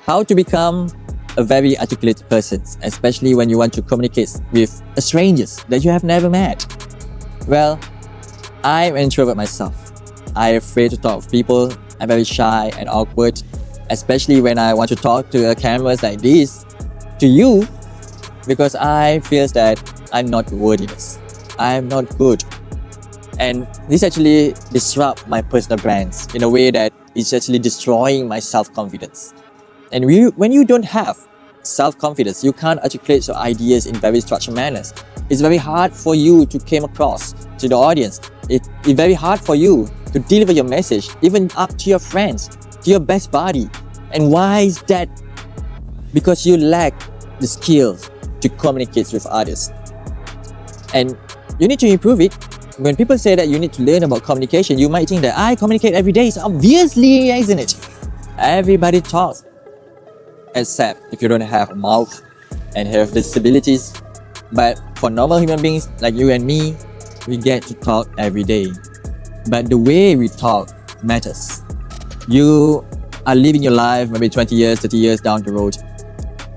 How to become a very articulate person, especially when you want to communicate with strangers that you have never met. Well, I'm an introvert myself. I'm afraid to talk to people. I'm very shy and awkward, especially when I want to talk to a cameras like this, to you, because I feel that I'm not worthiness. I'm not good. And this actually disrupts my personal brands in a way that it's actually destroying my self-confidence. And when you don't have self-confidence, you can't articulate your ideas in very structured manners. It's very hard for you to come across to the audience. It's very hard for you to deliver your message, even up to your friends, to your best buddy. And why is that? Because you lack the skills to communicate with others. And you need to improve it. When people say that you need to learn about communication, you might think that I communicate every day. So obviously, isn't it? Everybody talks. Except if you don't have a mouth and have disabilities. But for normal human beings like you and me, we get to talk every day. But the way we talk matters. You are living your life maybe 20 years, 30 years down the road.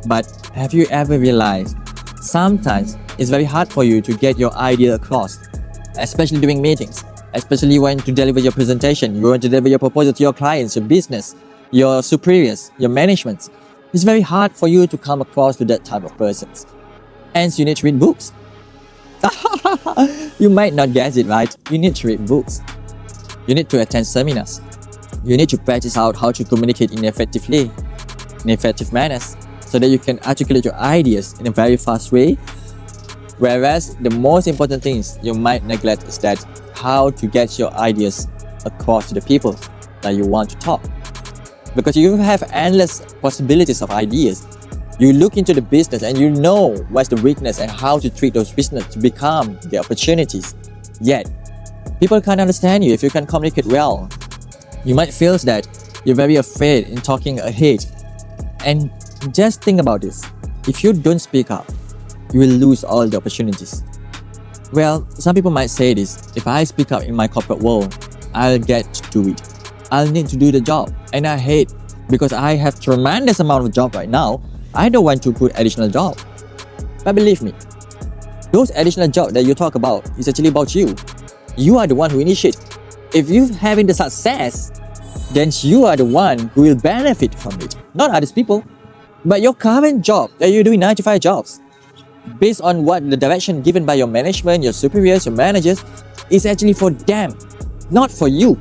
But have you ever realized sometimes it's very hard for you to get your idea across, especially during meetings, especially when to deliver your presentation, you want to deliver your proposal to your clients, your business, your superiors, your management. It's very hard for you to come across to that type of persons. Hence, you need to read books. You might not guess it, right? You need to read books. You need to attend seminars. You need to practice out how to communicate in effective manners, so that you can articulate your ideas in a very fast way. Whereas the most important things you might neglect is that how to get your ideas across to the people that you want to talk. Because you have endless possibilities of ideas. You look into the business and you know what's the weakness and how to treat those business to become the opportunities. Yet, people can't understand you if you can communicate well. You might feel that you're very afraid in talking ahead. And just think about this. If you don't speak up, you will lose all the opportunities. Well, some people might say this, if I speak up in my corporate world, I'll get to do it. I'll need to do the job. And I hate, because I have tremendous amount of job right now, I don't want to put additional job. But believe me, those additional jobs that you talk about is actually about you. You are the one who initiate. If you're having the success, then you are the one who will benefit from it, not other people. But your current job that you're doing 9 to 5 jobs, based on what the direction given by your management, your superiors, your managers, is actually for them, not for you.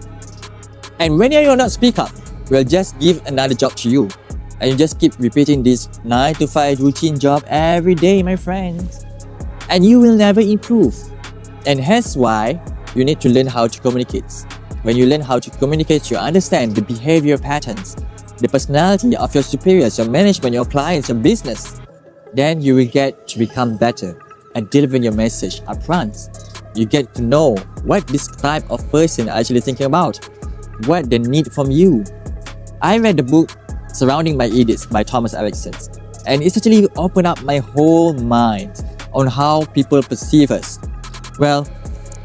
And when you not speak up, we'll just give another job to you. And you just keep repeating this 9 to 5 routine job every day, my friends. And you will never improve. And hence why you need to learn how to communicate. When you learn how to communicate, you understand the behavior patterns, the personality of your superiors, your management, your clients, your business. Then you will get to become better at delivering your message upfront. You get to know what this type of person are actually thinking about, what they need from you. I read the book Surrounding My Idiots by Thomas Erickson, and it's actually opened up my whole mind on how people perceive us. Well,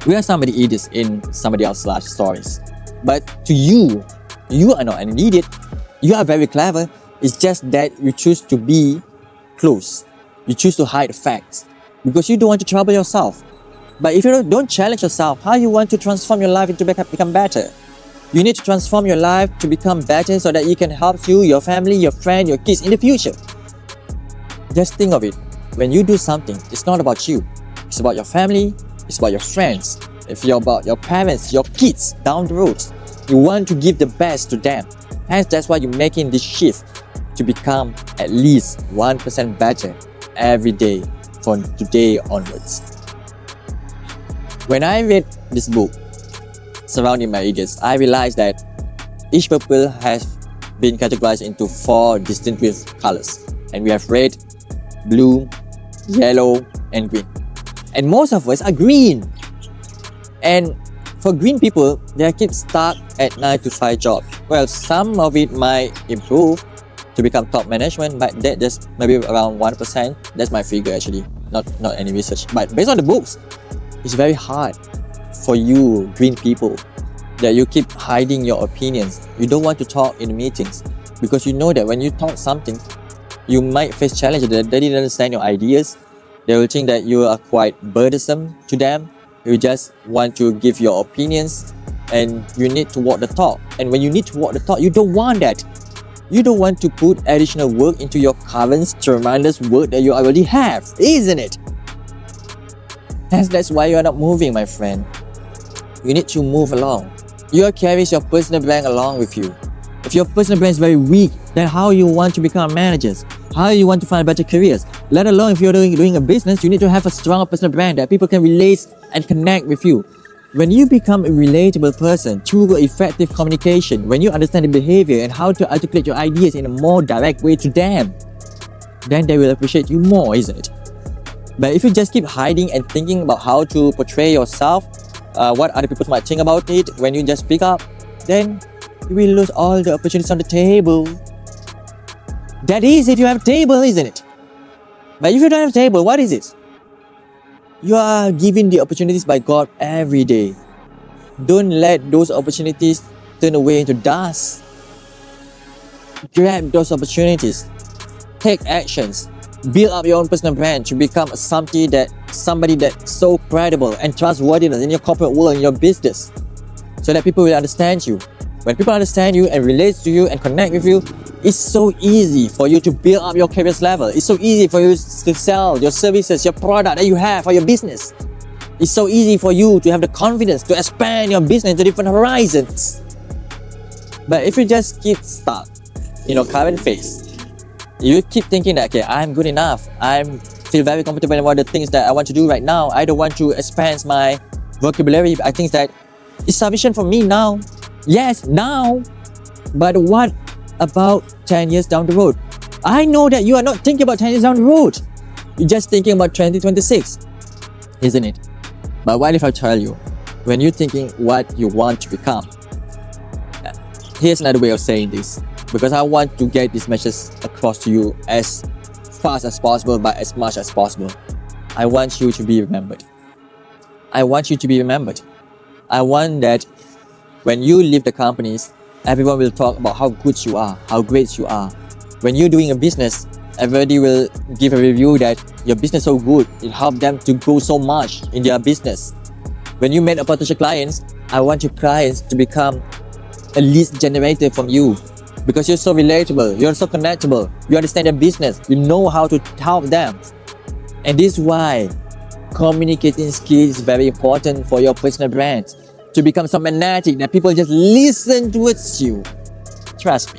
we are somebody idiots in somebody else's life stories. But to you, you are not an idiot. You are very clever. It's just that you choose to be close. You choose to hide the facts because you don't want to trouble yourself. But if you don't challenge yourself, how you want to transform your life into become better? You need to transform your life to become better so that you can help you, your family, your friend, your kids in the future. Just think of it. When you do something, it's not about you. It's about your family. It's about your friends. If you're about your parents, your kids down the road, you want to give the best to them. Hence, that's why you're making this shift to become at least 1% better every day from today onwards. When I read this book, Surrounding My Idiots, I realized that each purple has been categorized into 4 distinctive colors. And we have red, blue, yellow, and green. And most of us are green. And for green people, they keep stuck at 9 to 5 jobs. Well, some of it might improve to become top management, but that just maybe around 1%. That's my figure actually, not any research. But based on the books, it's very hard for you green people that you keep hiding your opinions. You don't want to talk in meetings. because you know that when you talk something, you might face challenges that they didn't understand your ideas. They will think that you are quite burdensome to them. You just want to give your opinions, and you need to walk the talk. And when you need to walk the talk, you don't want that. You don't want to put additional work into your current tremendous work that you already have, isn't it? That's why you are not moving, my friend. You need to move along. You carry your personal brand along with you. If your personal brand is very weak, then how you want to become managers? How you want to find better careers? Let alone if you're doing a business, you need to have a strong personal brand that people can relate and connect with you. When you become a relatable person through effective communication, when you understand the behavior and how to articulate your ideas in a more direct way to them, then they will appreciate you more, isn't it? But if you just keep hiding and thinking about how to portray yourself, what other people might think about it when you just speak up, then you will lose all the opportunities on the table. That is if you have a table, isn't it? But if you don't have a table, what is it? You are given the opportunities by God every day. Don't let those opportunities turn away into dust. Grab those opportunities. Take actions. Build up your own personal brand to become somebody that's so credible and trustworthy in your corporate world and your business, so that people will understand you. When people understand you and relate to you and connect with you, it's so easy for you to build up your career level. It's so easy for you to sell your services, your product that you have for your business. It's so easy for you to have the confidence to expand your business to different horizons. But if you just keep stuck in your current phase, you keep thinking that, okay, I'm good enough. I feel very comfortable about the things that I want to do right now. I don't want to expand my vocabulary. I think that it's sufficient for me now. Yes, now. But what about 10 years down the road? I know that you are not thinking about 10 years down the road. You're just thinking about 2026, isn't it? But what if I tell you, when you're thinking what you want to become, here's another way of saying this, because I want to get this message across to you as fast as possible, but as much as possible. I want you to be remembered. I want you to be remembered. I want that when you leave the companies, everyone will talk about how good you are, how great you are. When you're doing a business, everybody will give a review that your business is so good, it helped them to grow so much in their business. When you meet a potential clients, I want your clients to become a lead generator from you, because you're so relatable, you're so connectable, you understand their business, you know how to help them. And this is why communicating skills is very important for your personal brand, to become so magnetic that people just listen towards you. Trust me.